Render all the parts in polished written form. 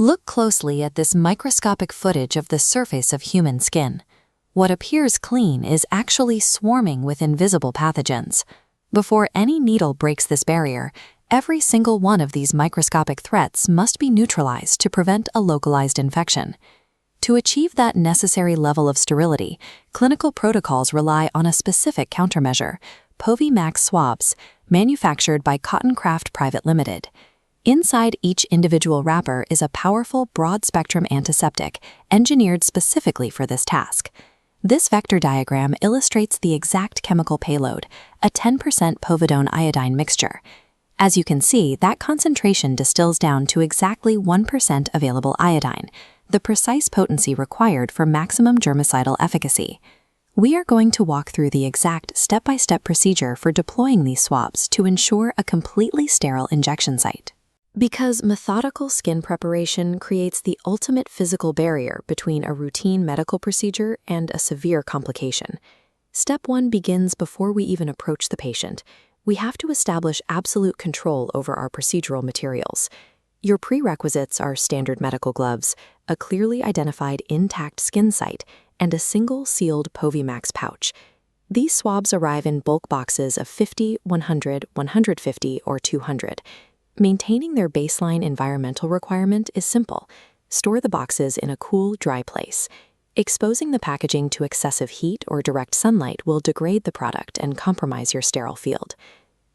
Look closely at this microscopic footage of the surface of human skin. What appears clean is actually swarming with invisible pathogens. Before any needle breaks this barrier, every single one of these microscopic threats must be neutralized to prevent a localized infection. To achieve that necessary level of sterility, clinical protocols rely on a specific countermeasure, Povi-Max Swabs, manufactured by Cottoncraft Private Limited. Inside each individual wrapper is a powerful broad-spectrum antiseptic engineered specifically for this task. This vector diagram illustrates the exact chemical payload, a 10% Povidone Iodine mixture. As you can see, that concentration distills down to exactly 1% available iodine, the precise potency required for maximum germicidal efficacy. We are going to walk through the exact step-by-step procedure for deploying these swabs to ensure a completely sterile injection site. Because methodical skin preparation creates the ultimate physical barrier between a routine medical procedure and a severe complication. Step 1 begins before we even approach the patient. We have to establish absolute control over our procedural materials. Your prerequisites are standard medical gloves, a clearly identified intact skin site, and a single sealed Povi-Max pouch. These swabs arrive in bulk boxes of 50, 100, 150, or 200. Maintaining their baseline environmental requirement is simple. Store the boxes in a cool, dry place. Exposing the packaging to excessive heat or direct sunlight will degrade the product and compromise your sterile field.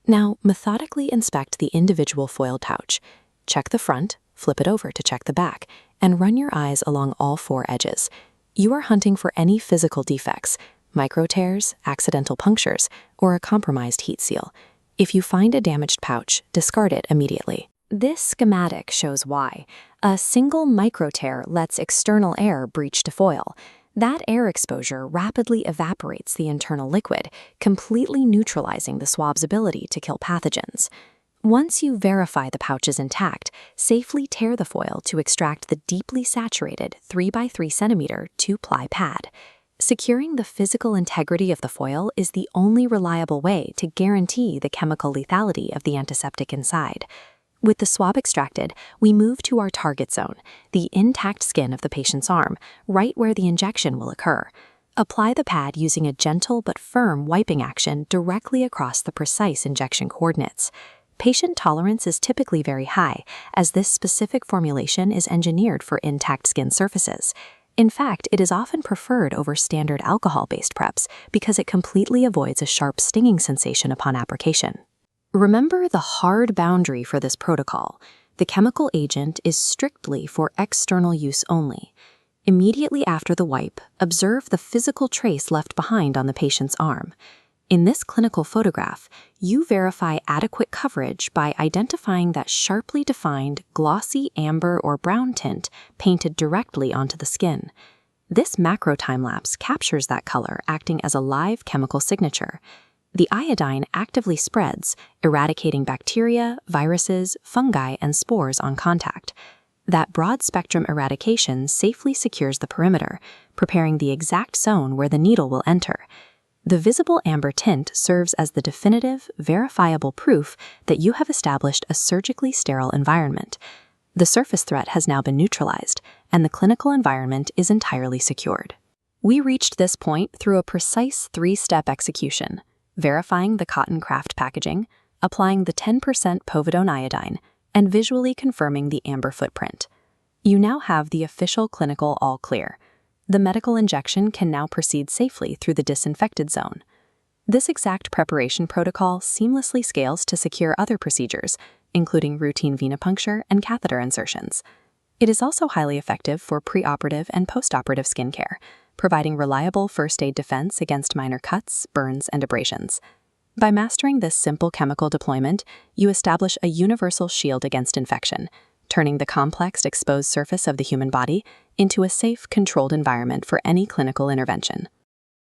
Now, methodically inspect the individual foil pouch. Check the front, flip it over to check the back, and run your eyes along all 4 edges. You are hunting for any physical defects, micro tears, accidental punctures, or a compromised heat seal. If you find a damaged pouch, discard it immediately. This schematic shows why. A single micro tear lets external air breach to foil. That air exposure rapidly evaporates the internal liquid, completely neutralizing the swab's ability to kill pathogens. Once you verify the pouch is intact, safely tear the foil to extract the deeply saturated 3x3 cm 2-ply pad. Securing the physical integrity of the foil is the only reliable way to guarantee the chemical lethality of the antiseptic inside. With the swab extracted, we move to our target zone, the intact skin of the patient's arm, right where the injection will occur. Apply the pad using a gentle but firm wiping action directly across the precise injection coordinates. Patient tolerance is typically very high, as this specific formulation is engineered for intact skin surfaces. In fact, it is often preferred over standard alcohol-based preps because it completely avoids a sharp stinging sensation upon application. Remember the hard boundary for this protocol. The chemical agent is strictly for external use only. Immediately after the wipe, observe the physical trace left behind on the patient's arm. In this clinical photograph, you verify adequate coverage by identifying that sharply defined, glossy amber or brown tint painted directly onto the skin. This macro time-lapse captures that color, acting as a live chemical signature. The iodine actively spreads, eradicating bacteria, viruses, fungi, and spores on contact. That broad-spectrum eradication safely secures the perimeter, preparing the exact zone where the needle will enter. The visible amber tint serves as the definitive, verifiable proof that you have established a surgically sterile environment. The surface threat has now been neutralized, and the clinical environment is entirely secured. We reached this point through a precise 3-step execution: verifying the Cottoncraft packaging, applying the 10% Povidone Iodine, and visually confirming the amber footprint. You now have the official clinical all clear. The medical injection can now proceed safely through the disinfected zone. This exact preparation protocol seamlessly scales to secure other procedures, including routine venipuncture and catheter insertions. It is also highly effective for pre-operative and post-operative skincare, providing reliable first aid defense against minor cuts, burns, and abrasions. By mastering this simple chemical deployment, you establish a universal shield against infection, turning the complex exposed surface of the human body into a safe, controlled environment for any clinical intervention.